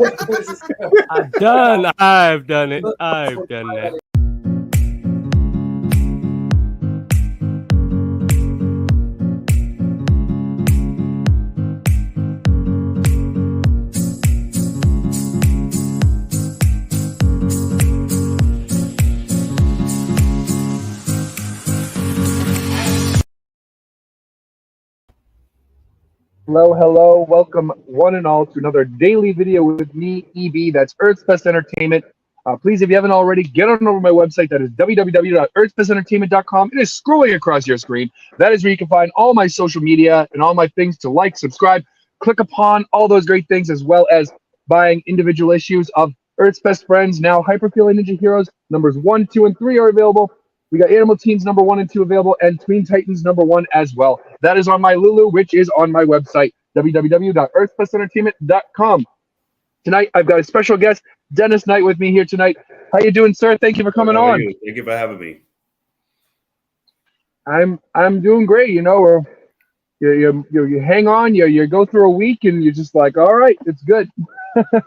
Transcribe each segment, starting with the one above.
I've done it. I've done that. Hello, welcome one and all to another daily video with me, EB. That's Earth's Best Entertainment. Please, if you haven't already, get on over my website. That is www.earthsbestentertainment.com. It is scrolling across your screen. That is where you can find all my social media and all my things to like, subscribe, click upon, all those great things, as well as buying individual issues of Earth's Best Friends. Now, Hyper Feline Ninja Heroes numbers 1, 2, and 3 are available. We got Animal Teens number 1 and 2 available, and Tween Titans number 1 as well. That is on my Lulu, which is on my website, www.earthsbestentertainment.com. Tonight, I've got a special guest, Dennis Knight, with me here tonight. How you doing, sir? Thank you for coming on. Thank you for having me. I'm doing great. You know, you hang on, you go through a week, and you're just like, all right, it's good.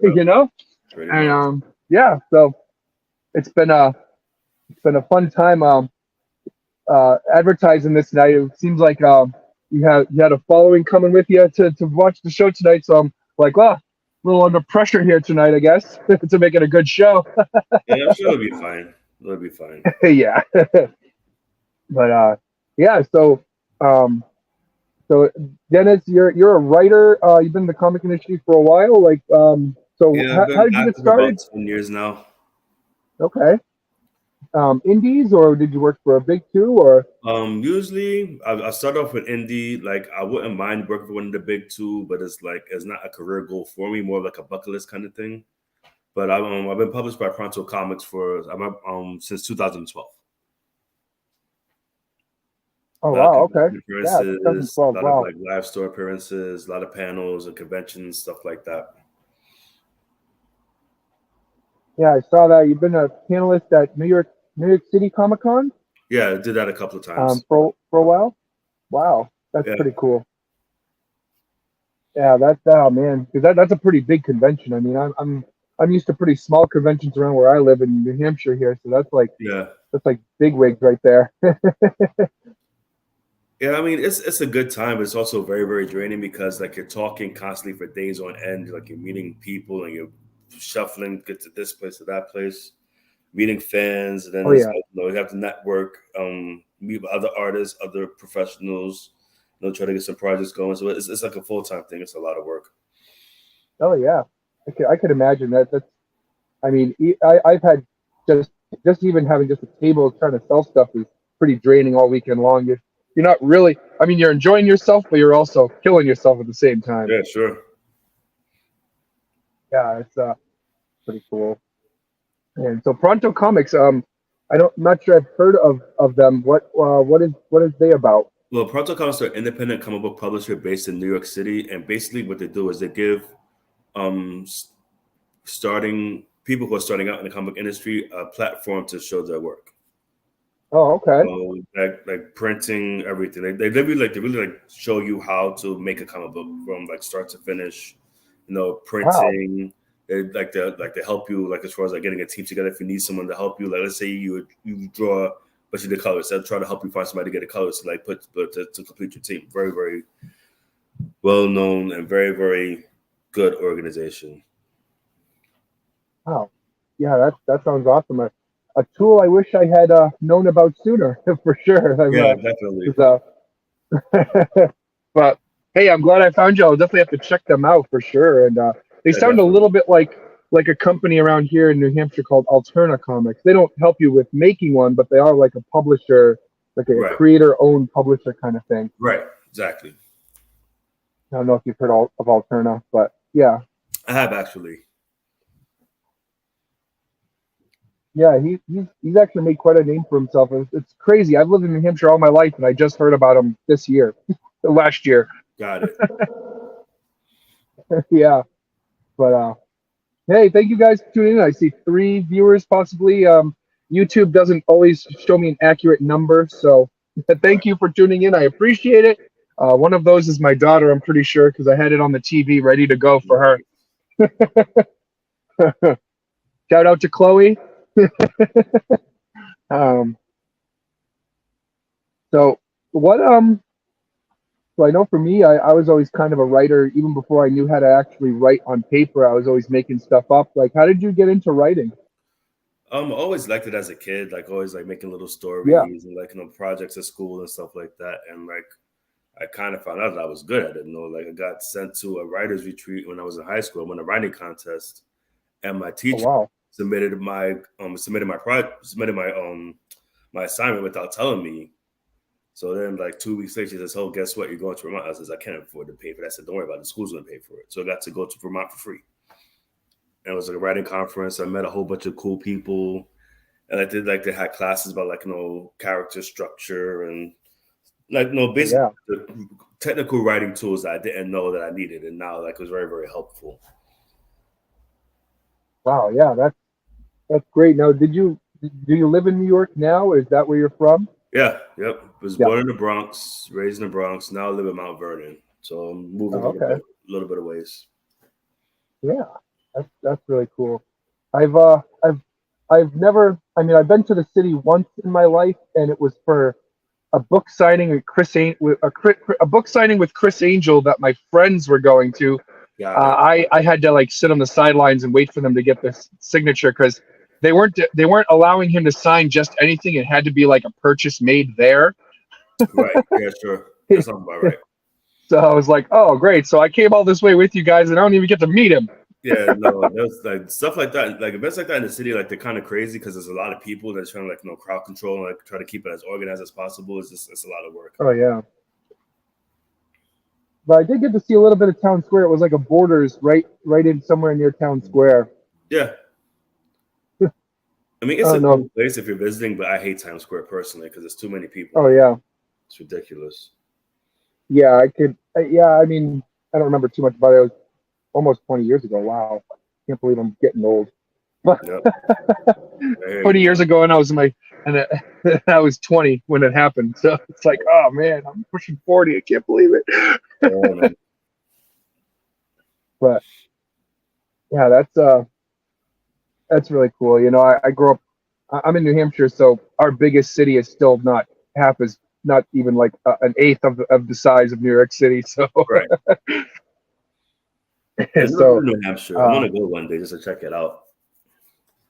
You know, and yeah. So it's been a fun time advertising this night. It seems like you had a following coming with you to watch the show tonight. So I'm like, well, a little under pressure here tonight, I guess, to make it a good show. Yeah, I'm sure it'll be fine. It'll be fine. Yeah. But yeah. So Dennis, you're a writer. You've been in the comic industry for a while. Like, so Yeah, how did you get started? About 10 years now. Okay. Indies, or did you work for a big two, or? Usually I start off with indie. Like, I wouldn't mind working for one of the big two, but it's not a career goal for me, more like a bucket list kind of thing. But I've been published by Pronto Comics since 2012. Oh wow, okay. Yeah, 2012, a lot of like live store appearances, a lot of panels and conventions, stuff like that. Yeah, I saw that. You've been a panelist at New York City Comic Con? Yeah, I did that a couple of times. For a while? Wow, that's pretty cool. Yeah, man, because that's a pretty big convention. I mean, I'm used to pretty small conventions around where I live in New Hampshire here, so that's like big wigs right there. Yeah, I mean, it's a good time, but it's also very, very draining because like you're talking constantly for days on end, like you're meeting people and you're shuffling, get to this place to that place, meeting fans, and then you have to network, meet with other artists, other professionals, try to get some projects going. So it's like a full-time thing. It's a lot of work. Oh yeah, I could imagine that. I mean, I've had just even having just a table trying to sell stuff is pretty draining all weekend long. You're not really. I mean, you're enjoying yourself, but you're also killing yourself at the same time. Yeah, sure. Yeah, it's pretty cool. And so Pronto Comics, I'm not sure I've heard of them. What is they about? Well, Pronto Comics are an independent comic book publisher based in New York City, and basically what they do is they give people who are starting out in the comic industry a platform to show their work. Oh, okay. So, like printing, everything. They really show you how to make a comic book from like start to finish. Printing. Wow. They help you like as far as like getting a team together. If you need someone to help you, like let's say you draw a bunch of the colors, they'll try to help you find somebody to get the colors to like to complete your team. Very, very well known and very, very good organization. Wow. Yeah, that sounds awesome. A tool I wish I had known about sooner, for sure. Yeah, definitely. But hey, I'm glad I found you. I'll definitely have to check them out for sure. And they sound a little bit like a company around here in New Hampshire called Alterna Comics. They don't help you with making one, but they are like a publisher, like a creator-owned publisher kind of thing. Right, exactly. I don't know if you've heard of Alterna, but yeah. I have actually. Yeah, he's actually made quite a name for himself. It's crazy. I've lived in New Hampshire all my life, and I just heard about him this year, last year. Got it. Yeah, but hey, thank you guys for tuning in. I see 3 viewers possibly. YouTube doesn't always show me an accurate number, so thank you for tuning in. I appreciate it. One of those is my daughter, I'm pretty sure, because I had it on the TV ready to go for her. Shout out to Chloe. um, so what so I know for me, I was always kind of a writer even before I knew how to actually write on paper. I was always making stuff up. Like, how did you get into writing? I always liked it as a kid, like always like making little Yeah. stories and like projects at school and stuff like that. And like I kind of found out that I was good at it. Like I got sent to a writer's retreat when I was in high school. I won a writing contest, and my teacher wow. submitted my my assignment without telling me. So then, like 2 weeks later, she says, "Oh, guess what? You're going to Vermont." I says, "I can't afford to pay for that." I said, "Don't worry about it. The school's going to pay for it." So I got to go to Vermont for free. And it was like a writing conference. I met a whole bunch of cool people, and I did like they had classes about like character structure and like basically the technical writing tools that I didn't know that I needed, and now like it was very, very helpful. Wow, yeah, that's great. Now, do you live in New York now? Is that where you're from? Yeah, yep. Was born in the Bronx, raised in the Bronx. Now I live in Mount Vernon, so I'm moving a little bit of ways. Yeah, that's really cool. I've never. I mean, I've been to the city once in my life, and it was for a book signing with a book signing with Chris Angel that my friends were going to. I had to like sit on the sidelines and wait for them to get this signature because they weren't allowing him to sign just anything. It had to be like a purchase made there. Right. Yeah, sure. That sounds about right. So I was like, oh, great. So I came all this way with you guys and I don't even get to meet him. Yeah, no, there's like stuff like that. Like events like that in the city, like they're kind of crazy because there's a lot of people that's trying to like crowd control and like try to keep it as organized as possible. It's a lot of work. Oh yeah. But I did get to see a little bit of Town Square. It was like a Borders right in somewhere near Town Square. Yeah. I mean, it's a cool place if you're visiting, but I hate Times Square personally because there's too many people. Oh yeah. It's ridiculous. Yeah, I mean, I don't remember too much about it. It was almost 20 years ago. Wow. Can't believe I'm getting old. Yep. 20 years ago, and I was 20 when it happened. So it's like, oh man, I'm pushing 40. I can't believe it. Oh, but yeah, that's really cool. I grew up. I'm in New Hampshire, so our biggest city is still not even like an eighth of the size of New York City. So right. So New Hampshire. I'm gonna go one day just to check it out.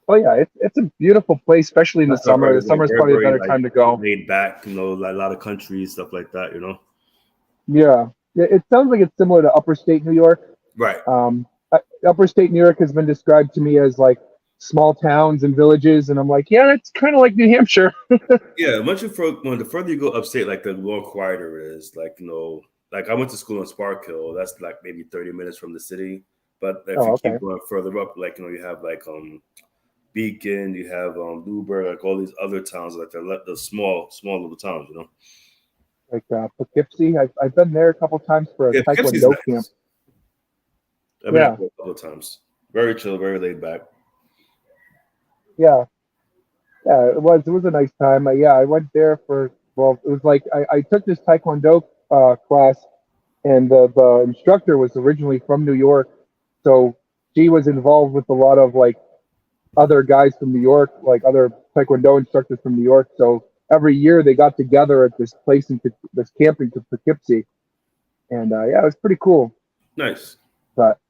Oh yeah, it's a beautiful place, especially in the summer. The summer is probably a better time to go. Laid back, like a lot of country stuff like that, Yeah, it sounds like it's similar to Upper State New York. Right. Upper State New York has been described to me as like small towns and villages, and I'm like, yeah, it's kind of like New Hampshire. Yeah, the further you go upstate, like the more quieter it is. Like like I went to school in Spark Hill. That's like maybe 30 minutes from the city. But if you keep going further up, like you have like Beacon, you have Newburgh, like all these other towns, like the small little towns, Like Poughkeepsie, I've been there a couple times for a Taekwondo camp. I've been there a couple of times. Very chill, very laid back. Yeah, it was a nice time. I went there it was like I took this Taekwondo class, and the instructor was originally from New York, so she was involved with a lot of like other guys from New York, like other Taekwondo instructors from New York. So every year they got together at this place this camping to Poughkeepsie, and it was pretty cool. Nice. But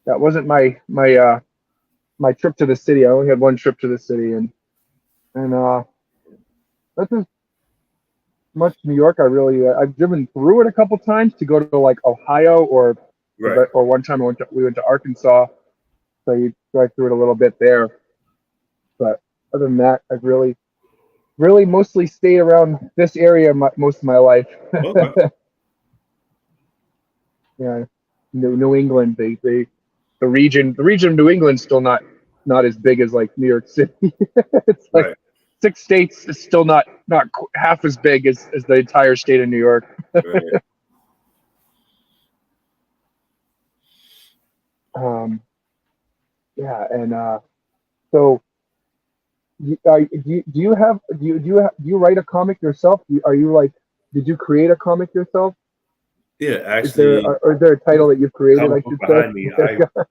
that wasn't my trip to the city. I only had one trip to the city, and that's as much New York. I've driven through it a couple times to go to like Ohio or one time we went to Arkansas. So you drive through it a little bit there, but other than that, I've really mostly stayed around this area most of my life. Okay. Yeah, New England. The region of New England's still not as big as like New York City. It's like 6 states is still not half as big as the entire state of New York. Right. Yeah, and so do you write a comic yourself? Did you create a comic yourself? Yeah, actually. Is there a title that you've created? I should behind me.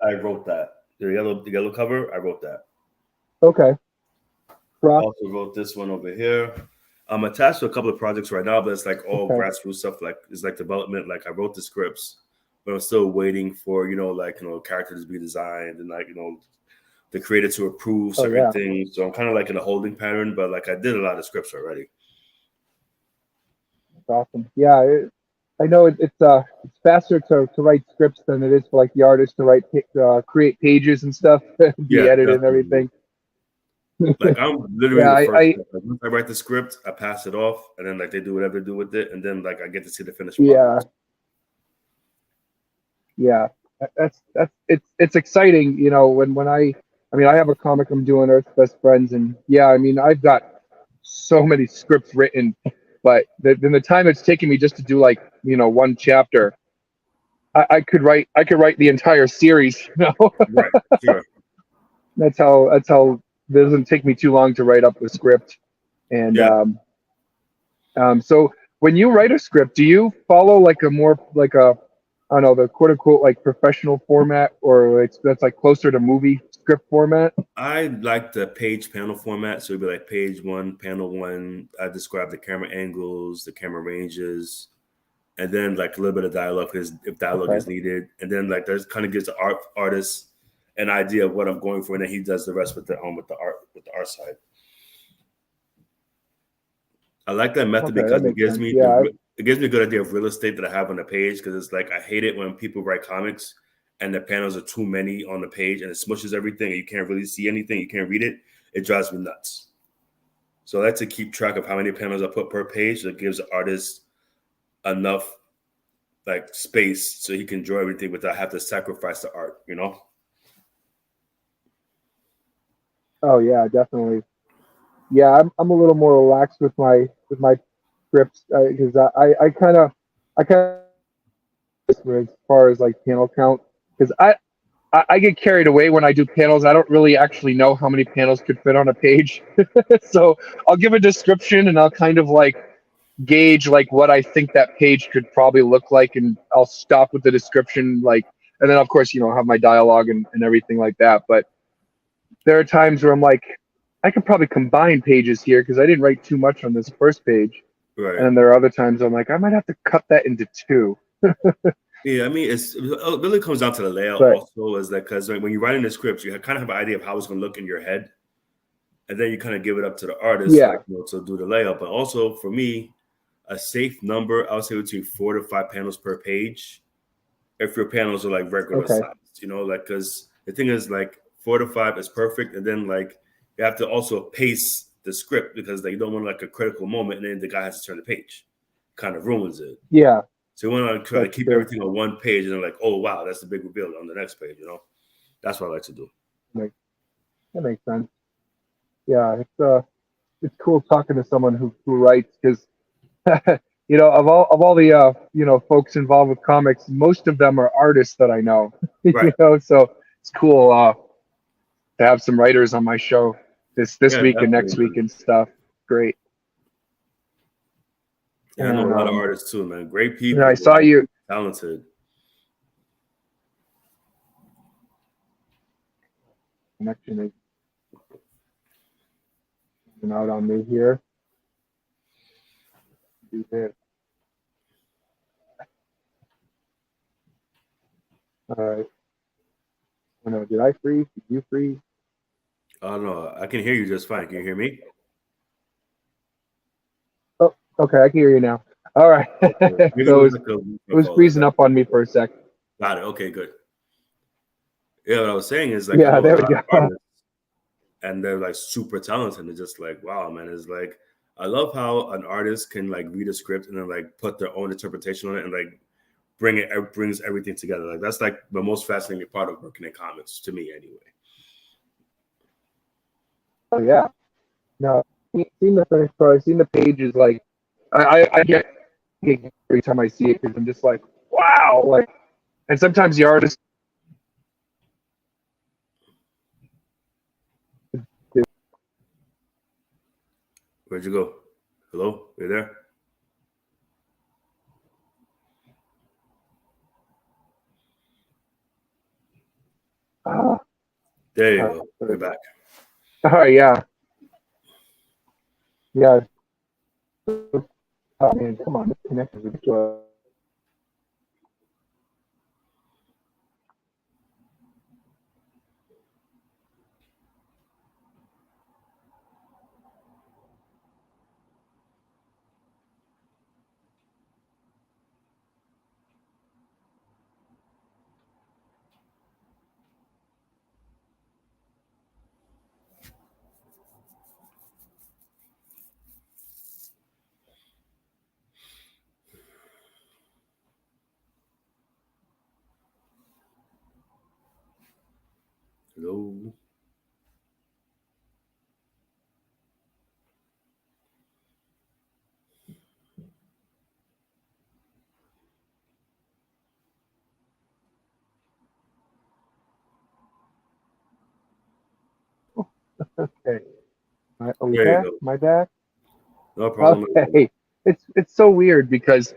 I wrote that. The yellow cover, I wrote that. Okay. Also wrote this one over here. I'm attached to a couple of projects right now, but it's like all grassroots stuff. Like it's like development. Like I wrote the scripts, but I'm still waiting for characters to be designed and the creator to approve certain things. So I'm kind of like in a holding pattern, but like I did a lot of scripts already. That's awesome. Yeah, I know it's faster to write scripts than it is for like the artist to create pages and stuff, be edited and everything. Like I'm literally the first. Like, once I write the script, I pass it off, and then like they do whatever they do with it, and then like I get to see the finished product. Yeah, it's exciting, when I have a comic I'm doing, Earth's Best Friends, and I've got so many scripts written, but then the time it's taking me just to do like one chapter, I could write the entire series. Right, sure. That's how it doesn't take me too long to write up the script. And so when you write a script, do you follow like a more like I don't know, the quote unquote like professional format, or that's like closer to movie script format? I like the page panel format. So it'd be like page 1, panel 1. I describe the camera angles, the camera ranges, and then like a little bit of dialogue if dialogue is needed. And then like there's kind of gives the artist an idea of what I'm going for, and then he does the rest with the art side. I like that method because it gives me it gives me a good idea of real estate that I have on the page, because it's like I hate it when people write comics and the panels are too many on the page and it smushes everything and you can't really see anything, you can't read it. It drives me nuts. So I like to keep track of how many panels I put per page. That gives the artist enough like space so he can draw everything without having to sacrifice the art, Oh yeah, definitely. Yeah, I'm a little more relaxed with my scripts, because I kind of as far as like panel count, because I get carried away when I do panels. I don't really actually know how many panels could fit on a page. So I'll give a description and I'll kind of like gauge like what I think that page could probably look like, and I'll stop with the description, and then of course have my dialogue and everything like that. But there are times where I'm like, I could probably combine pages here because I didn't write too much on this first page. Right. And then there are other times I'm like, I might have to cut that into 2. Yeah, it really comes down to the layout also, is that because when you're writing the scripts, you kind of have an idea of how it's going to look in your head, and then you kind of give it up to the artist to do the layout. But also for me, a safe number, I would say between 4 to 5 panels per page. If your panels are like regular size, because the thing is like 4 to 5 is perfect, and then like you have to also pace the script because you don't want like a critical moment and then the guy has to turn the page. Kind of ruins it. Yeah. So you want to try to keep everything on one page, and then like, oh wow, that's the big reveal on the next page. That's what I like to do. That makes sense. Yeah, it's cool talking to someone who writes, because of all the folks involved with comics, most of them are artists that I know. Right. So it's cool to have some writers on my show this week and next week and stuff. Great. Yeah, I know a lot of artists too, man. Great people. I saw you. Talented. Connection is out on me here. Do this. All right. Oh no, did I freeze? Did you freeze? Oh no, I can hear you just fine. Can you hear me? Oh, okay, I can hear you now. All right. So it was freezing up on me for a sec. Got it. Okay, good. Yeah, what I was saying is like, yeah, there we go. Artists, and they're like super talented, and just like, wow, man. It's like, I love how an artist can like read a script and then like put their own interpretation on it and like brings everything together. Like that's like the most fascinating part of working in comics to me, anyway. Oh yeah. No, seen the finished product, seen the pages. Like I get every time I see it, because I'm just like, wow. Like, and sometimes the artist. Where'd you go? Hello? You there? There you go. We're back. All right, yeah. Yeah. Oh, man, come on. This connection is ridiculous. Hello. Okay. Are we There you back? go. Am I back? No problem. Okay. It's so weird because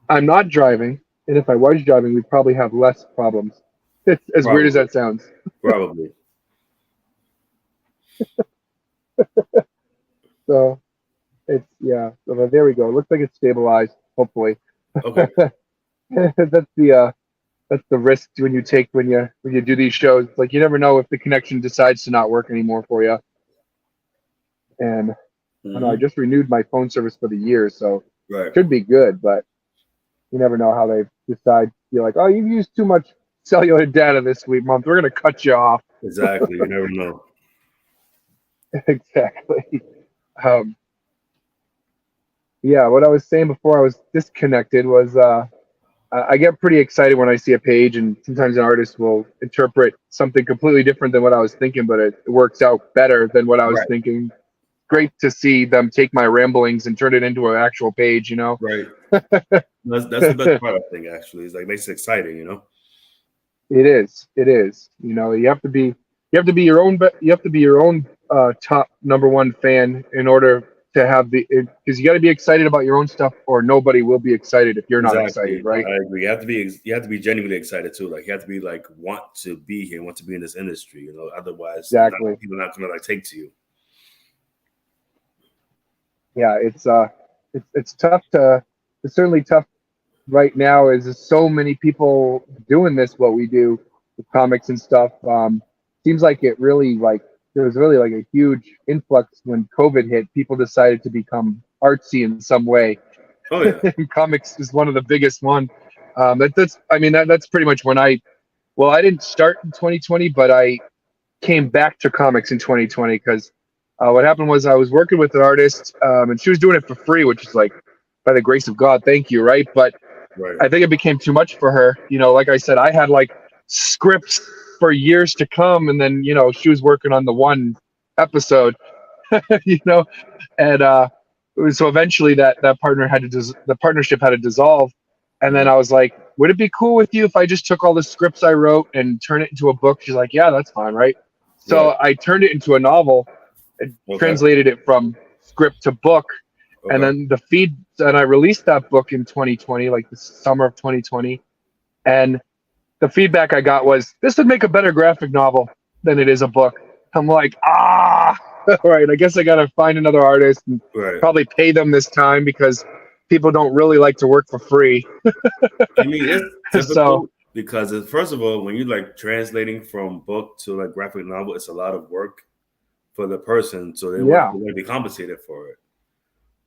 I'm not driving, and if I was driving, we'd probably have less problems. It's as weird as that sounds. Probably. So it's yeah. So there we go. It looks like it's stabilized. Hopefully. Okay. That's the risk when you take when you do these shows. Like you never know if the connection decides to not work anymore for you. And I don't know, I just renewed my phone service for the year, so Right. it should be good. But you never know how they decide. You're like, oh, you've used too much cellular data this month. We're gonna cut you off. Exactly. You never know. Exactly. Yeah, what I was saying before I was disconnected was I get pretty excited when I see a page, and sometimes an artist will interpret something completely different than what I was thinking, but it works out better than what I was thinking. Great to see them take my ramblings and turn it into an actual page, you know? Right. That's the best part, I think, actually. It's like makes it exciting, you know? It is. It is. You know, you have to be your own top number one fan in order to have because you got to be excited about your own stuff, or nobody will be excited if you're not excited, right? I agree. You have to be genuinely excited too. Like you have to be like want to be here, want to be in this industry, you know. Otherwise, exactly, people are not gonna like take to you. Yeah, it's tough it's certainly tough right now. Is there's so many people doing what we do with comics and stuff. Seems like it really there was really like a huge influx when COVID hit. People decided to become artsy in some way. Oh yeah. Comics is one of the biggest one. That's pretty much when I didn't start in 2020, but I came back to comics in 2020 because what happened was I was working with an artist, and she was doing it for free, which is like, by the grace of God, thank you, right? But I think it became too much for her. You know, like I said, I had like scripts for years to come, and then she was working on the one episode, you know, and so eventually that the partnership had to dissolve, and then I was like, would it be cool with you if I just took all the scripts I wrote and turn it into a book? She's like, yeah, that's fine, right? So I turned it into a novel, and translated it from script to book. And then and I released that book in 2020, like the summer of 2020. And the feedback I got was, this would make a better graphic novel than it is a book. I'm like, all right, I guess I got to find another artist and probably pay them this time because people don't really like to work for free. I mean, it's difficult because first of all, when you're like translating from book to like graphic novel, it's a lot of work for the person. So they want to be compensated for it.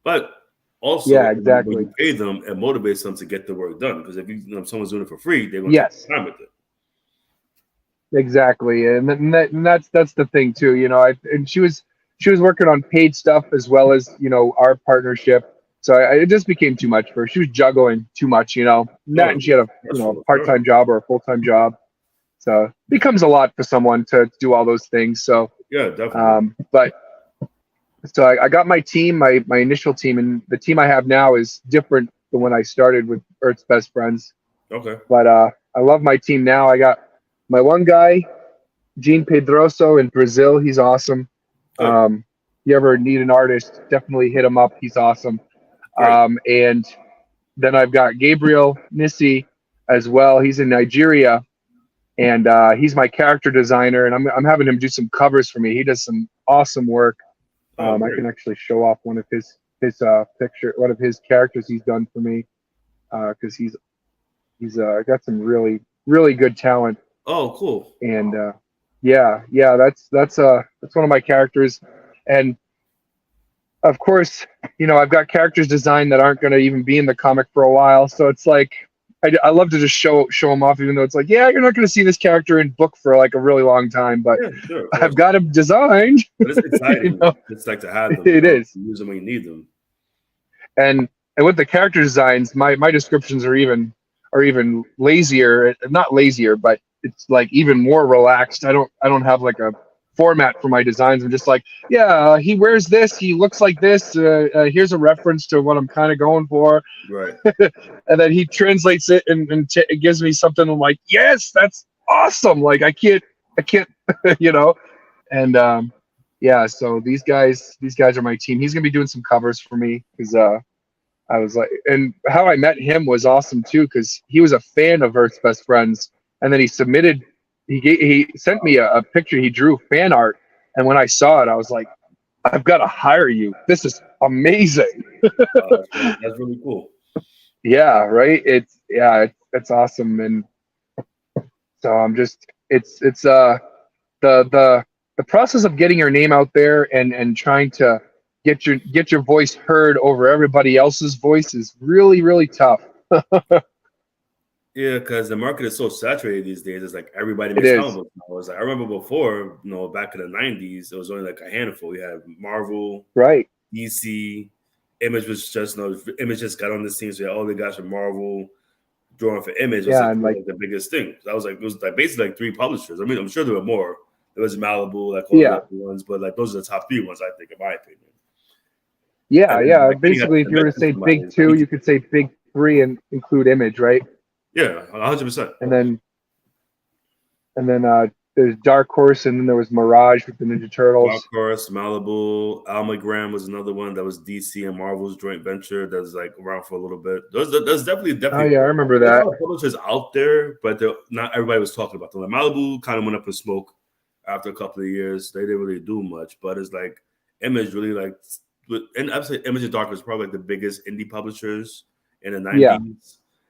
But also, when you pay them, it motivates them to get the work done. Because if someone's doing it for free, they're going to take time with it. Exactly, and that's the thing too. You know, and she was working on paid stuff as well as our partnership. So it just became too much for her. She was juggling too much, and she had a part-time job or a full-time job. So it becomes a lot for someone to do all those things. So yeah, definitely. So I got my team, my initial team, and the team I have now is different than when I started with Earth's Best Friends. Okay. But I love my team now. I got my one guy, Gene Pedroso in Brazil. He's awesome. If you ever need an artist, definitely hit him up. He's awesome. And then I've got Gabriel Nissi as well. He's in Nigeria. and he's my character designer, and I'm having him do some covers for me. He does some awesome work. I can actually show off one of his one of his characters he's done for me, because he's got some really good talent. Oh, cool. And yeah, that's one of my characters, and of course, I've got characters designed that aren't going to even be in the comic for a while, so it's like I love to just show them off, even though it's like, yeah, you're not going to see this character in book for like a really long time, but Yeah, sure. I've got him designed. But it's exciting. It's like to have them. It is. Use them when you need them. And with the character designs, my descriptions are even lazier. Not lazier, but it's like even more relaxed. I don't have like a format for my designs. I'm just like, yeah, he wears this, he looks like this. Here's a reference to what I'm kind of going for. Right. And then he translates it and it gives me something. I'm like, yes, that's awesome. Like I can't, And yeah, so these guys are my team. He's gonna be doing some covers for me because I was like, and how I met him was awesome too, because he was a fan of Earth's Best Friends, and then he sent me a picture he drew, fan art, and when I saw it, I was like, I've got to hire you. This is amazing. That's really cool. Yeah, right. It's awesome, and so I'm just it's the process of getting your name out there and trying to get your voice heard over everybody else's voice is really tough. Yeah, because the market is so saturated these days. It's like everybody makes comic books now. It's like, I remember before, back in the 90s, it was only like a handful. You had Marvel, right? DC, Image was just Image just got on the scene. So you had all the guys from Marvel drawing for Image. Yeah, and like the biggest thing. That was like, it was like basically like 3 publishers. I mean, I'm sure there were more. There was Malibu, like all the other ones, but like those are the top 3 ones, I think, in my opinion. Yeah, yeah. Basically, if you were to say big 2, you could say big 3 and include Image, right? Yeah, 100%. And then there's Dark Horse, and then there was Mirage with the Ninja Turtles. Dark Horse, Malibu, Almagram was another one that was DC and Marvel's joint venture that was like around for a little bit. There's definitely. Oh yeah, I remember that. Publishers out there, but not everybody was talking about them. Like Malibu kind of went up in smoke after a couple of years. They didn't really do much, but it's like Image really like. And I'd say Image and Dark was probably like the biggest indie publishers in the 90s. Yeah.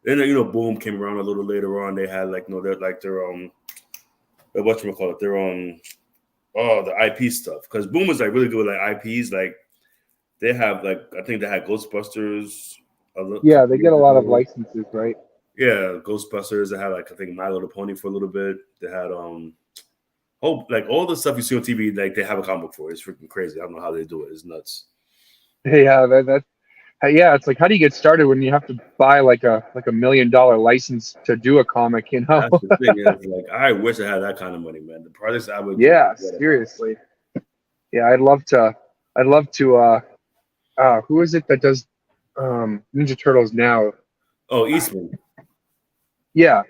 Then Boom came around a little later on. They had like they're like their whatchamacallit, their the IP stuff. Because Boom was like really good with like IPs. Like they have like I think they had Ghostbusters. Yeah, they get a lot of licenses, right? Yeah, Ghostbusters. They had like I think My Little Pony for a little bit. They had like all the stuff you see on TV, like they have a comic book for. It's freaking crazy. I don't know how they do it. It's nuts. Yeah, it's like, how do you get started when you have to buy like a $1 million license to do a comic? That's the thing. Is, like, I wish I had that kind of money, man. The projects I would. Yeah, seriously. Yeah, I'd love to. Who is it that does Ninja Turtles now? Oh, Eastman. Yeah.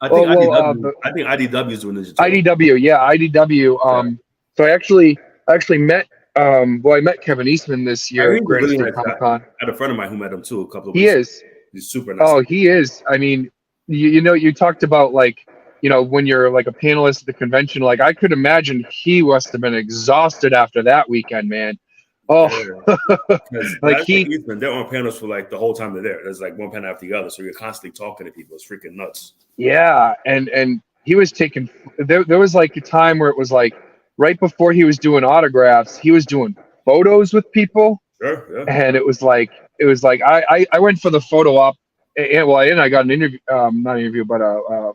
I think IDW is doing Ninja Turtles. IDW, yeah, IDW. So I actually met. I met Kevin Eastman this year at Grand State Comic Con. I had a friend of mine who met him too a couple of weeks. He is. He's super nice. Oh, he is. I mean, you talked about like, when you're like a panelist at the convention, like I could imagine he must have been exhausted after that weekend, man. Oh, yeah. Like Eastman, they're on panels for like the whole time they're there. There's like one panel after the other, so you're constantly talking to people. It's freaking nuts. Yeah, and he was taking. There was like a time where it was like. Right before he was doing autographs, he was doing photos with people. Sure, yeah. And it was like I went for the photo op, and I got an interview, not an interview, but a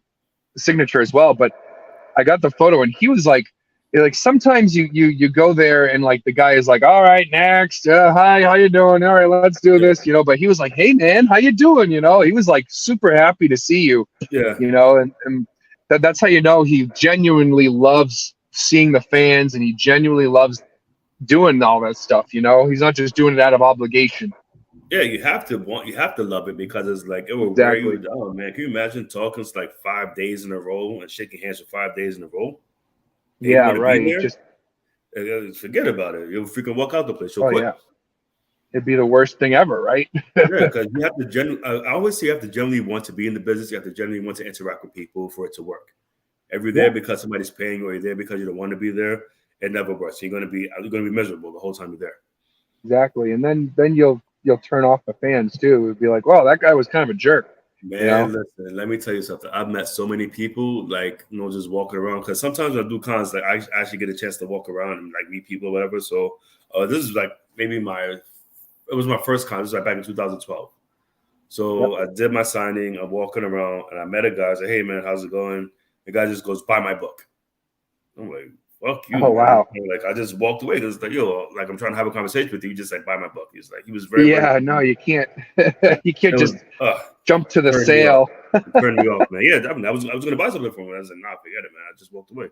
signature as well. But I got the photo, and he was like sometimes you go there and like the guy is like, all right, next, hi, how you doing? All right, let's do this, But he was like, hey man, how you doing? He was like super happy to see you. Yeah, and that's how he genuinely loves seeing the fans, and he genuinely loves doing all that stuff. He's not just doing it out of obligation. Yeah, you have to love it, because it's like it will wear you down, man. Can you imagine talking like 5 days in a row and shaking hands for 5 days in a row? Yeah, right. Just forget about it. You'll freaking walk out the place. You'll quit. Yeah. It'd be the worst thing ever, right? Yeah, because you have to I always say you have to generally want to be in the business. You have to generally want to interact with people for it to work. If you're there because somebody's paying you, or you're there because you don't want to be there, it never works. You're gonna be miserable the whole time you're there. Exactly, and then you'll turn off the fans too. It'd be like, wow, that guy was kind of a jerk. Man, listen, let me tell you something. I've met so many people, like, just walking around. Because sometimes when I do cons, like, I actually get a chance to walk around and, like, meet people or whatever. So this is, like, maybe it was my first con. This was, like, back in 2012. So I did my signing. I'm walking around, and I met a guy. I said, hey, man, how's it going? The guy just goes, buy my book. I'm like, fuck you. Oh, wow. Like, I just walked away. Because, like, like, I'm trying to have a conversation with you. You just, like, buy my book. He was very, very no, you can't. You can't just jump to the turned sale. Turned me off, man. Yeah, I mean, I was going to buy something from him. I was like, nah, forget it, man. I just walked away.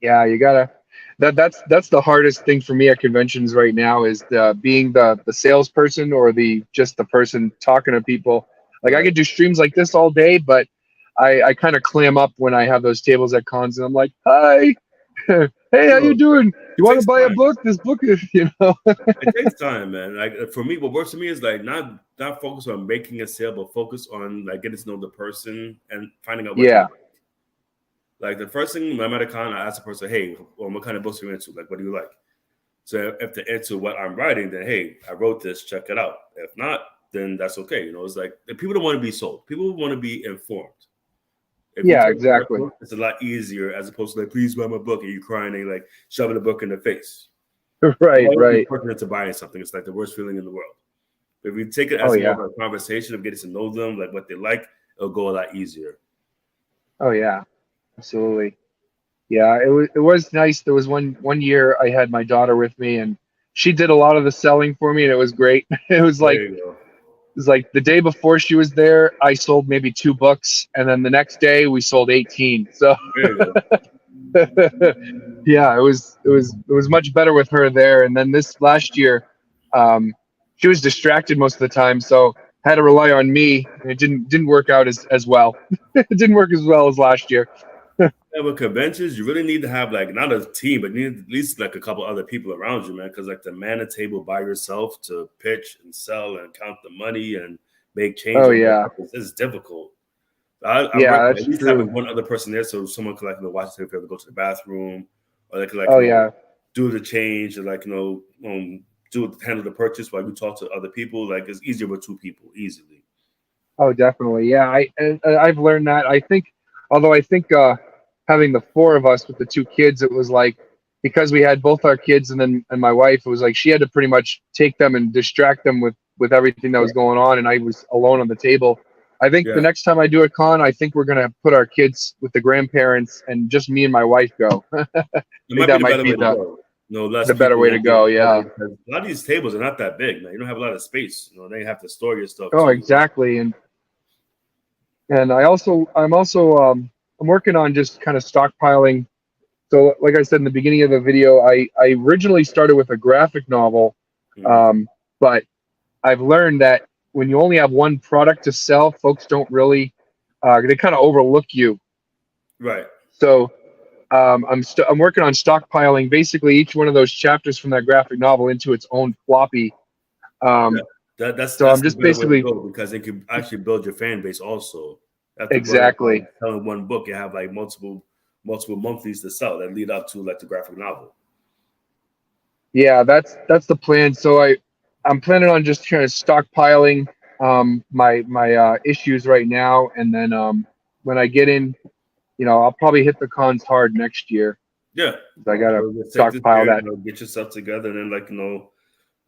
Yeah, you gotta. That's the hardest thing for me at conventions right now is being the salesperson or just the person talking to people. Like I could do streams like this all day, but I kind of clam up when I have those tables at cons, and I'm like, hi. Hey, how you doing? You want to buy a book? This book is, It takes time, man. Like for me, what works for me is like not focus on making a sale, but focus on like getting to know the person and finding out what they like. Like the first thing when I'm at a con, I ask the person, hey, what kind of books are you into? Like, what do you like? So if they're into what I'm writing, then hey, I wrote this, check it out. If not, then that's okay. It's like people don't want to be sold. People want to be informed. If exactly. It's a lot easier as opposed to like, please buy my book, and you crying and like shoving the book in their face. Right. Working into buying something, it's like the worst feeling in the world. If we take it as more of a conversation of getting to know them, like what they like, it'll go a lot easier. Oh yeah, absolutely. Yeah, it was nice. There was one year I had my daughter with me, and she did a lot of the selling for me, and it was great. It was like the day before she was there, I sold maybe 2 books, and then the next day we sold 18. So yeah, it was much better with her there. And then this last year, she was distracted most of the time, so had to rely on me. And it didn't work out as well. It didn't work as well as last year. Yeah, with conventions, you really need to have like not a team, but you need at least like a couple other people around you, man. Because like to man a table by yourself to pitch and sell and count the money and make changes, oh yeah, it's difficult. I that's at least true. having one other person there so someone could like watch the table, go to the bathroom, or they could like do the change and like handle the purchase while you talk to other people. Like it's easier with 2 people easily. Oh, definitely. Yeah, I've learned that. I think having the 4 of us with the 2 kids, it was like because we had both our kids and my wife, it was like she had to pretty much take them and distract them with everything that was going on, and I was alone on the table. I think the next time I do a con, I think we're gonna put our kids with the grandparents and just me and my wife go. That might be the better way to go. Yeah. A lot of these tables are not that big, man. You don't have a lot of space. They have to store your stuff. Oh, too. Exactly. And I'm working on just kind of stockpiling. So like I said in the beginning of the video, I originally started with a graphic novel, but I've learned that when you only have one product to sell, folks don't really, they kind of overlook you. Right. So I'm working on stockpiling basically each one of those chapters from that graphic novel into its own floppy. That's I'm just basically because it can actually build your fan base also. Exactly. Selling one book, you have like multiple monthlies to sell that lead up to like the graphic novel. Yeah, that's the plan. So I'm planning on just kind of stockpiling my issues right now, and then when I get in, I'll probably hit the cons hard next year. Yeah, I gotta stockpile that. Get yourself together, and then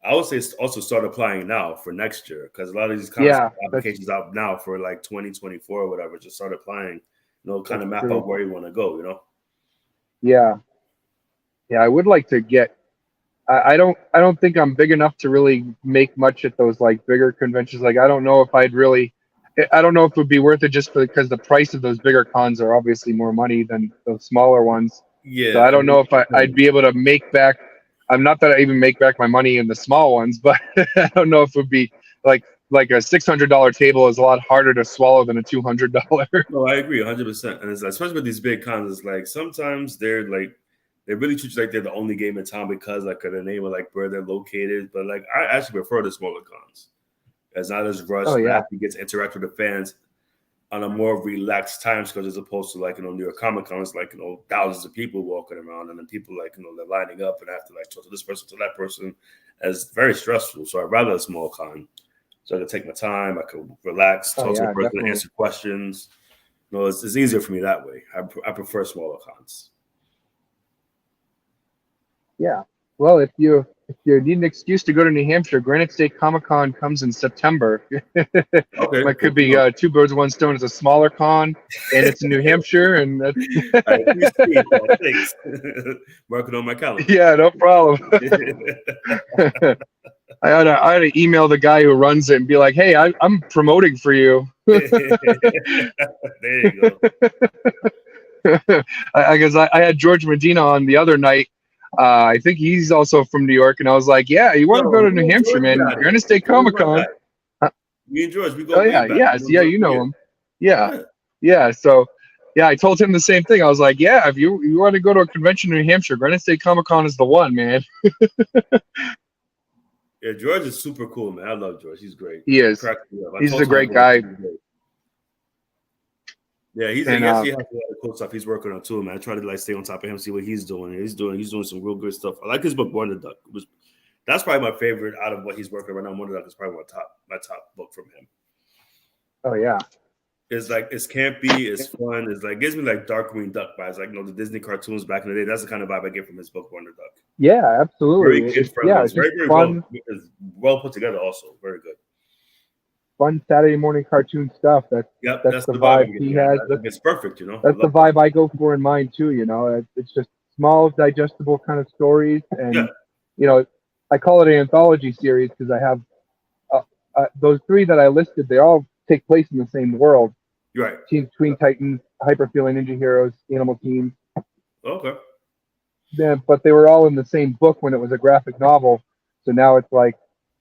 I would say also start applying now for next year because a lot of these applications out now for like 2024 or whatever. Just start applying, kind of map out where you want to go. Yeah, I would like to get. I don't think I'm big enough to really make much at those like bigger conventions. Like I don't know if it would be worth it just because the price of those bigger cons are obviously more money than those smaller ones. Yeah. So I don't know if I'd be able to make back. I'm not that I even make back my money in the small ones, but I don't know if it would be like a $600 table is a lot harder to swallow than a $200. No, I agree 100%. And it's like, especially with these big cons, it's like sometimes they really treat you like they're the only game in town because like of the name of like where they're located. But like I actually prefer the smaller cons. It's not as rushed. Oh, yeah. You get to interact with the fans. on a more relaxed time schedule as opposed to like, New York Comic Con. It's like, thousands of people walking around, and then people like, they're lining up and I have to like talk to this person, to that person. It's very stressful. So I'd rather a small con. So I can take my time. I can relax, talk to the person, definitely. answer questions. It's easier for me that way. I prefer smaller cons. Yeah. Well, if you need an excuse to go to New Hampshire, Granite State Comic Con comes in September. Okay. It could be two birds with one stone. It's a smaller con, and it's in New Hampshire, and that's I appreciate that. Thanks. Mark it on my calendar. Yeah, no problem. I had to email the guy who runs it and be like, "Hey, I'm promoting for you." There you go. I guess I had George Medina on the other night. I think he's also from New York, and I was like, "Yeah, you want to go to New Hampshire, man? Granite State Comic Con." Me and George, we go. Oh yeah, yes, yeah, you know him. Yeah. So, yeah, I told him the same thing. I was like, "Yeah, if you want to go to a convention in New Hampshire, Granite State Comic Con is the one, man." Yeah, George is super cool, man. I love George. He's great. He is. He's a great guy. Yeah, he has a lot of cool stuff he's working on too, man. I try to like stay on top of him, see what he's doing. He's doing some real good stuff. I like his book Wonder Duck. That's probably my favorite out of what he's working on right now. Wonder Duck is probably my top book from him. Oh yeah. It's like it's campy, it's fun, it's like gives me like Darkwing Duck vibes, like the Disney cartoons back in the day. That's the kind of vibe I get from his book Wonder Duck. Yeah, absolutely. Very kid friendly. It's very fun. It's well put together, also very good. Fun Saturday morning cartoon stuff. That's the vibe he has. It's perfect, That's the vibe I go for in mine too. It's just small, digestible kind of stories, and I call it an anthology series because I have those three that I listed. They all take place in the same world. Right. Tween Titans, Hyper Feline Ninja Heroes, Animal Team. Okay. Yeah, but they were all in the same book when it was a graphic novel. So now it's like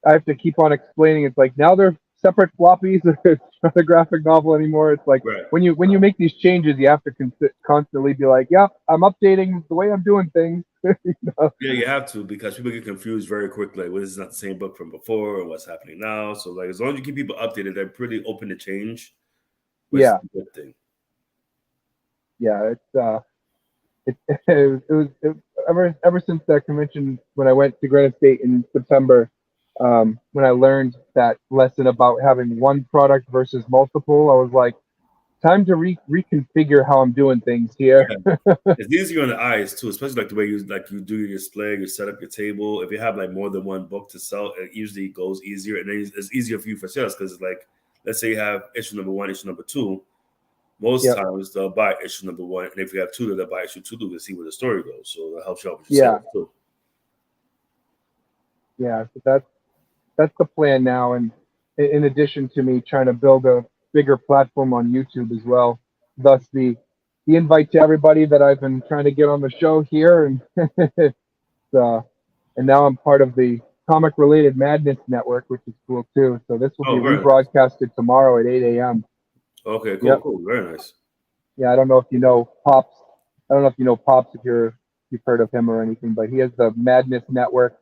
I have to keep on explaining. It's like now they're separate floppies. It's not a graphic novel anymore. It's like when you make these changes, you have to constantly be like, "Yeah, I'm updating the way I'm doing things." Yeah, you have to, because people get confused very quickly. Like, well, this is not the same book from before, or what's happening now. So, like, as long as you keep people updated, they're pretty open to change. Yeah, a good thing. Yeah, it was ever since that convention when I went to Granite State in September. When I learned that lesson about having one product versus multiple, I was like, time to reconfigure how I'm doing things here. It's easier on the eyes too, especially like the way you do your display, you set up your table. If you have like more than one book to sell, it usually goes easier, and then it's easier for you for sales because it's like, let's say you have issue number 1, issue number 2. Most times they'll buy issue number 1, and if you have 2, they'll buy issue 2 to see where the story goes. So that helps you out with your sales too. Yeah, so that's the plan now, and in addition to me trying to build a bigger platform on YouTube as well. Thus the invite to everybody that I've been trying to get on the show here, and and now I'm part of the Comic Related Madness Network, which is cool too. So this will be rebroadcasted tomorrow at 8 a.m. Okay, cool, cool, very nice. Yeah, I don't know if you know Pops. I don't know if you know Pops, if you've heard of him or anything, but he has the Madness Network,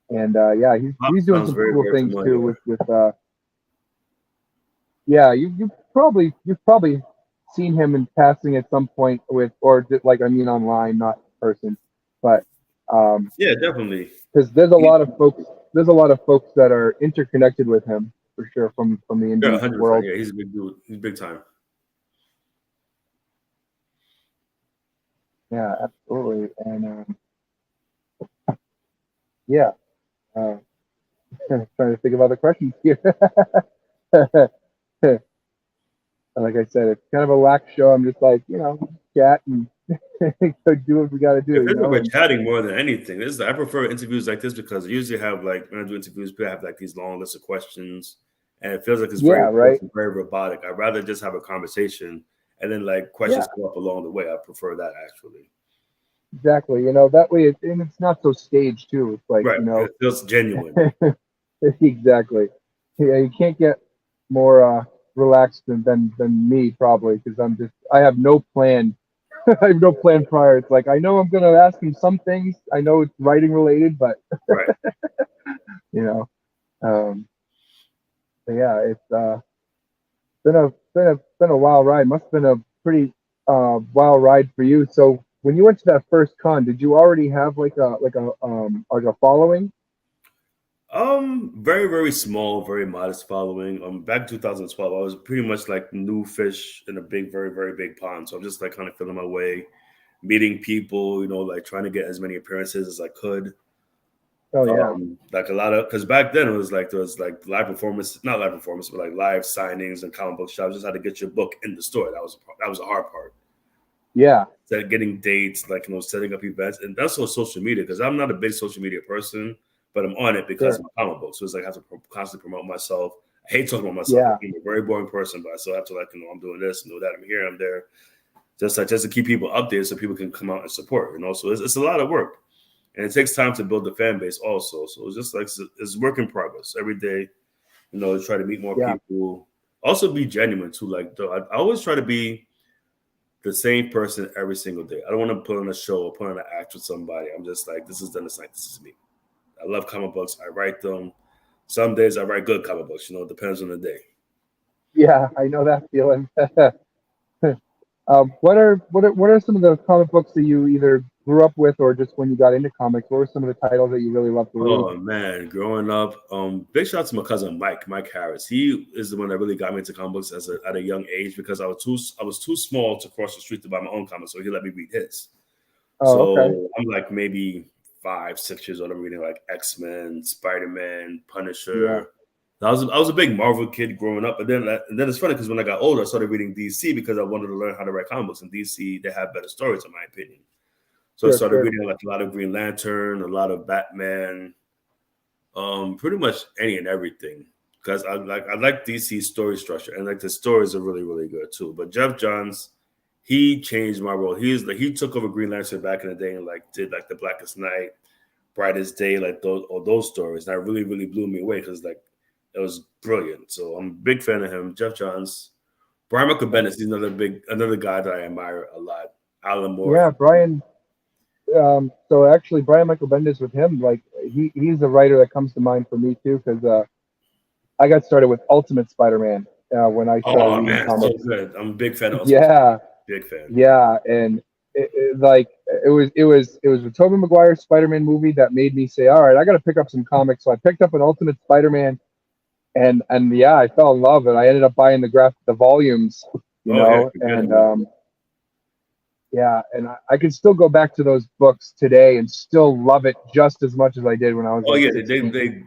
and he's doing some cool things too with you've probably seen him in passing at some point online, not in person, but yeah, definitely, because there's a lot of folks that are interconnected with him for sure from the indie world. Yeah, he's a big dude. He's big time. Yeah, absolutely, and trying to think of other questions here. Like I said, it's kind of a lax show. I'm just like, chat and do what we got to do. We're chatting more than anything. I prefer interviews like this because I usually have when I do interviews, people have these long lists of questions, and it feels like it's very robotic. I'd rather just have a conversation and then questions come up along the way. I prefer that actually. Exactly. That way, it's not so staged too. It's like it feels genuine. Exactly. Yeah, you can't get more relaxed than me probably, because I have no plan. I have no plan prior. It's like I know I'm gonna ask him some things. I know it's writing related, but but yeah, it's been been a wild ride. Must have been a pretty wild ride for you. So when you went to that first con, did you already have like a following? Very, very small, very modest following. Back in 2012, I was pretty much like new fish in a big, very, very big pond. So I'm just like kind of feeling my way, meeting people, like trying to get as many appearances as I could. Oh yeah. Like a lot of, because back then it was like there was like live performance, not live performance, but like live signings and comic book shops. Just had to get your book in the store. That was a hard part. Yeah. Getting dates, like setting up events, and that's on social media because I'm not a big social media person, but I'm on it because of my comic book. So it's like I have to constantly promote myself. I hate talking about myself. Yeah. I'm a very boring person, but I still have to I'm doing this and do that. I'm here, I'm there, just to keep people updated so people can come out and support. So it's a lot of work. And it takes time to build the fan base also. So it's just like it's work in progress every day, try to meet more people. Also be genuine too. Like I always try to be the same person every single day. I don't want to put on a show or put on an act with somebody. I'm just like, this is me. I love comic books. I write them. Some days I write good comic books, it depends on the day. Yeah, I know that feeling. What are some of the comic books that you either grew up with or just when you got into comics? What were some of the titles that you really loved to read? Oh man, growing up, big shout out to my cousin Mike Harris. He is the one that really got me into comic books at a young age because I was too small to cross the street to buy my own comics, so he let me read his. Okay. I'm like maybe 5-6 years old. I'm reading like X-Men, Spider-Man, Punisher. Yeah. I was a big Marvel kid growing up, and then it's funny because when I got older, I started reading DC because I wanted to learn how to write comic books. In DC, they have better stories, in my opinion. So I started reading like a lot of Green Lantern, a lot of Batman, pretty much any and everything. Because I like DC's story structure, and like the stories are really, really good too. But Jeff Johns, he changed my world. He took over Green Lantern back in the day and like did like the Blackest Night, Brightest Day, like those stories. And that really, really blew me away because like it was brilliant. So I'm a big fan of him. Jeff Johns, Brian Michael Bendis, he's another guy that I admire a lot. Alan Moore. Yeah, Brian. So actually, Brian Michael Bendis with him, like he's a writer that comes to mind for me too, because I got started with Ultimate Spider-Man when I started reading comics. So good. I'm a big fan of Ultimate Spider-Man. Big fan. Yeah, and it was a Tobey Maguire Spider-Man movie that made me say, all right, I got to pick up some comics. So I picked up an Ultimate Spider-Man, and yeah, I fell in love, and I ended up buying the volumes, yeah, and I can still go back to those books today and still love it just as much as I did when I was. Oh yeah, they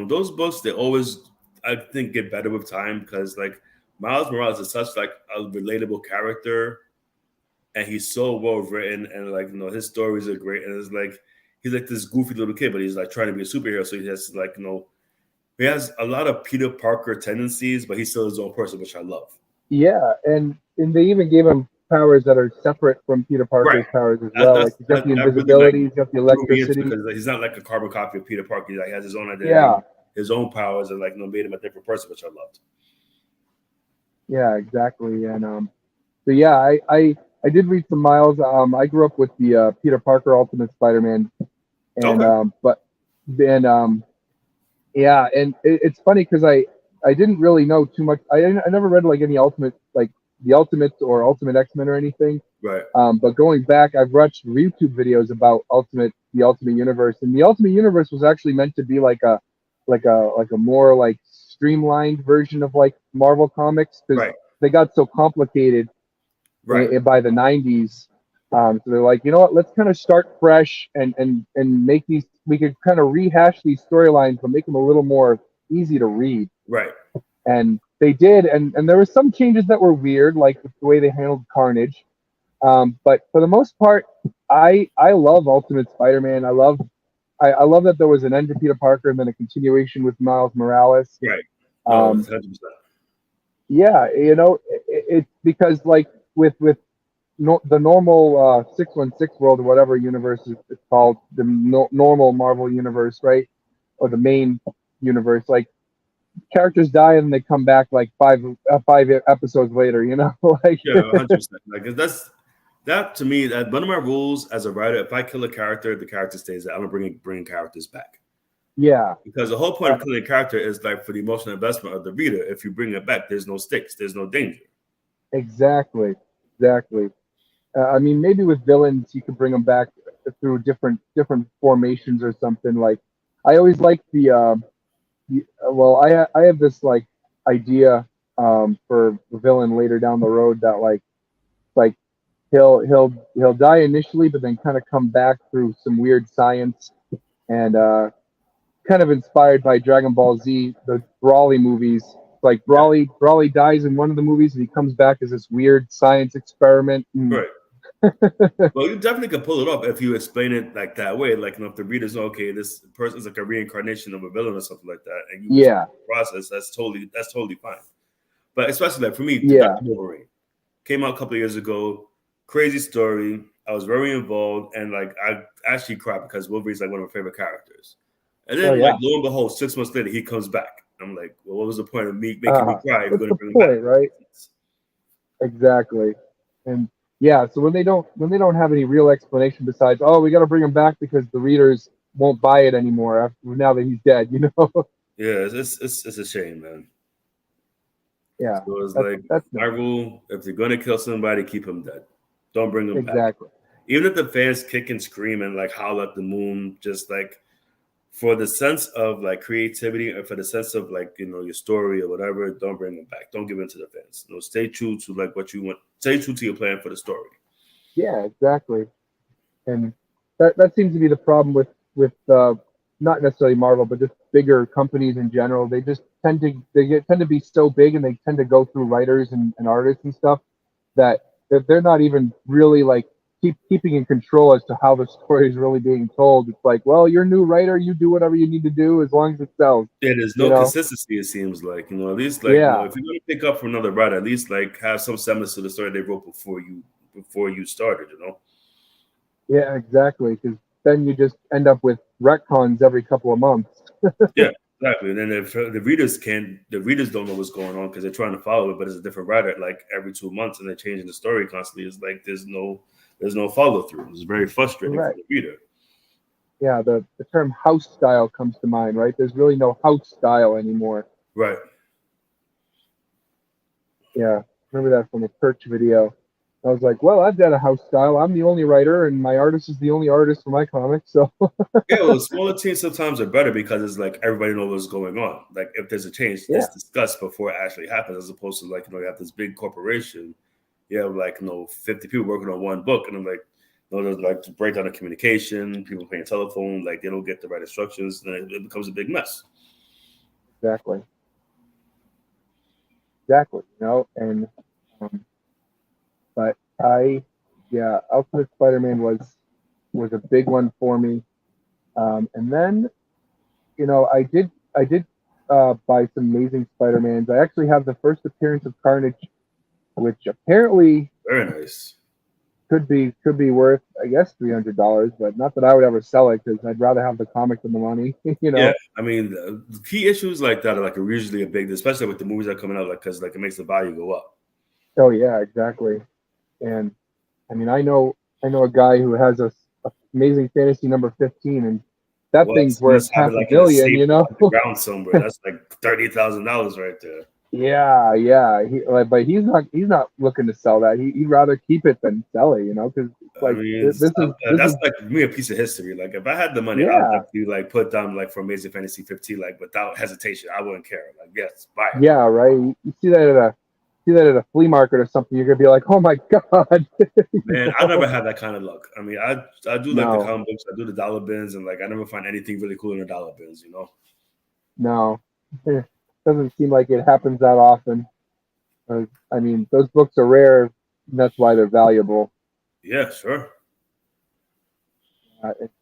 those books, they always, I think, get better with time because like Miles Morales is such like a relatable character, and he's so well written, and like his stories are great, and it's like he's like this goofy little kid, but he's like trying to be a superhero, so he has like he has a lot of Peter Parker tendencies, but he's still his own person, which I love. Yeah, and they even gave him powers that are separate from Peter Parker's powers as well. Like he's got the invisibility, he's got the electricity. Because he's not like a carbon copy of Peter Parker. He has his own identity, his own powers, and like made him a different person, which I loved. Yeah, exactly. And so yeah, I did read some Miles. I grew up with the Peter Parker Ultimate Spider-Man, and yeah, and it's funny because I didn't really know too much. I never read like any Ultimate the Ultimate or Ultimate X-Men or anything. Right. But going back, I've watched YouTube videos about the Ultimate Universe, and the Ultimate Universe was actually meant to be like a more like streamlined version of like Marvel Comics because they got so complicated by the 90s. So they're like, you know what? Let's kind of start fresh and make these. We could kind of rehash these storylines, but make them a little more easy to read. Right. And they did, and there were some changes that were weird, like the way they handled Carnage. But for the most part, I love Ultimate Spider-Man. I love that there was an end to Peter Parker and then a continuation with Miles Morales. Right. 100%. Yeah, it's because like with the normal 616 world or whatever universe it's called, the normal Marvel universe, right, or the main universe, like. Characters die and they come back like five episodes later, like 100%. Like that to me, that one of my rules as a writer, if I kill a character, the character stays there. I don't bring characters back. Yeah, Because the whole point of killing a character is like for the emotional investment of the reader. If you bring it back, there's no stakes, there's no danger. exactly. I mean, maybe with villains, you could bring them back through different formations or something. Like, I always like well, I have this like idea for the villain later down the road that like he'll die initially, but then kind of come back through some weird science and kind of inspired by Dragon Ball Z, the Broly movies. Like Broly dies in one of the movies and he comes back as this weird science experiment. And, Right. Well, you definitely can pull it off if you explain it like that way. Like, if the readers know, okay, this person is like a reincarnation of a villain or something like that, and you explain yeah, the process, that's totally fine. But especially like for me, the yeah. Dr. Wolverine came out a couple of years ago. Crazy story. I was very involved, and like I actually cried because Wolverine's like one of my favorite characters. And Oh then, yeah. like, lo and behold, 6 months later, he comes back. I'm like, well, what was the point of me making me cry if you're What's going the to bring him back? point, right? Exactly. And yeah, so when they don't have any real explanation besides, oh, we got to bring him back because the readers won't buy it anymore after now that he's dead, you know? Yeah, it's a shame, man. Yeah, So it's that's like that's my nice. rule: if they're gonna kill somebody, keep them dead. Don't bring them back. Exactly. Even if the fans kick and scream and like howl at the moon, just like for the sense of like creativity and for the sense of like your story or whatever, don't bring them back. Don't give in to the fans. Stay true to like what you want. Stay true to your plan for the story. Yeah, exactly. And that seems to be the problem with not necessarily Marvel, but just bigger companies in general. They just tend to be so big, and they tend to go through writers and artists and stuff that they're not even really like keeping in control as to how the story is really being told. It's like, well, you're a new writer, you do whatever you need to do as long as it sells. Yeah, there's You no know? consistency. It seems like at least like Yeah, if you're gonna pick up from another writer, at least like have some semblance to the story they wrote before you started. yeah, exactly. Because then you just end up with retcons every couple of months. Yeah, exactly. And then if the readers don't know what's going on because they're trying to follow it, but it's a different writer like every 2 months, and they're changing the story constantly. It's like there's no follow through. It's very frustrating for Right. the reader. Yeah, the term house style comes to mind, right? There's really no house style anymore. Right. Yeah, remember that from a Perch video. I was like, well, I've got a house style. I'm the only writer, and my artist is the only artist for my comics. So Yeah, well, smaller teams sometimes are better because it's like everybody knows what's going on. Like if there's a change, yeah, it's discussed before it actually happens, as opposed to like you have this big corporation, you have like 50 people working on one book, and I'm like, there's like breakdown of communication, people playing telephone, like they don't get the right instructions, and it becomes a big mess. exactly. And but yeah, Ultimate Spider-Man was a big one for me. And then I did buy some Amazing Spider-Mans. I actually have the first appearance of Carnage, which apparently Very nice. could be worth, I guess, $300, but not that I would ever sell it because I'd rather have the comic than the money. Yeah, I mean, the key issues like that are like usually a big, especially with the movies that are coming out, like because like it makes the value go up. Oh yeah, exactly. And I mean, I know a guy who has a Amazing Fantasy number 15, and that Well, thing's you worth just have half it a like in a million. safe on the ground somewhere. That's like $30,000 right there. Yeah. But he's not looking to sell that. He'd rather keep it than sell it. Because I like mean, this that's is like me a piece of history. Like if I had the money, I would yeah. definitely like put down like for Amazing Fantasy 15, like without hesitation. I wouldn't care. Like yes, buy it. Yeah, right. You see that at a flea market or something, you're gonna be like, oh my god. Man, I never had that kind of luck. I mean, I do like the No, comic books, I do the dollar bins, and like I never find anything really cool in the dollar bins. no. Doesn't seem like it happens that often. I mean, those books are rare, and that's why they're valuable. Yeah, sure. It's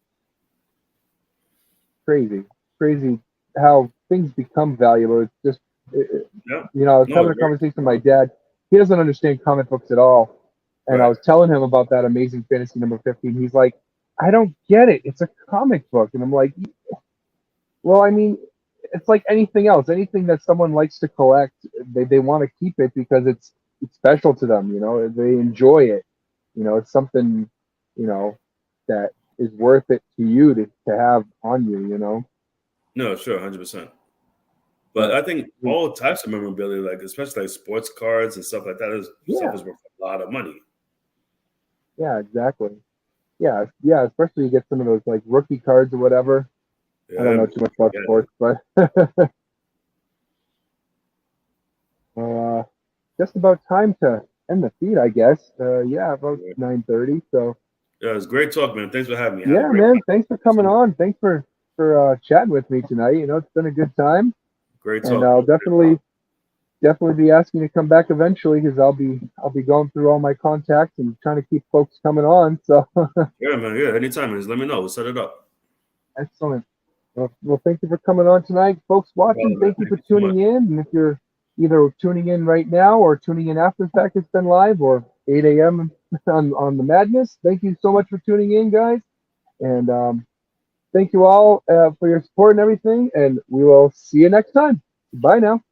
crazy how things become valuable. It's just, Yeah. I was No, having a it's very conversation with my dad. He doesn't understand comic books at all, and I right. was telling him about that Amazing Fantasy number 15. He's like, I don't get it. It's a comic book, and I'm like, well, I mean, it's like anything else. Anything that someone likes to collect, they want to keep it because it's special to them. They enjoy it. It's something, that is worth it to you to have on you. No, sure, 100%. But I think all types of memorabilia, like especially like sports cards and stuff like that, stuff is worth a lot of money. Yeah, exactly. Yeah, especially you get some of those like rookie cards or whatever. Yeah, I don't know too much about sports, but just about time to end the feed, I guess. Yeah, about 9:30. So yeah, it was great talk, man. Thanks for having me. Yeah, man. Thanks for coming on. Thanks for chatting with me tonight. You know, it's been a good time. Great talk. And I'll definitely be asking you to come back eventually because I'll be going through all my contacts and trying to keep folks coming on. So yeah, man. Yeah, anytime. Just let me know. We'll set it up. Excellent. Well, thank you for coming on tonight, folks watching. Thank you for tuning in. And if you're either tuning in right now or tuning in after the fact it's been live or 8 a.m. on the madness, thank you so much for tuning in, guys. And thank you all for your support and everything. And we will see you next time. Bye now.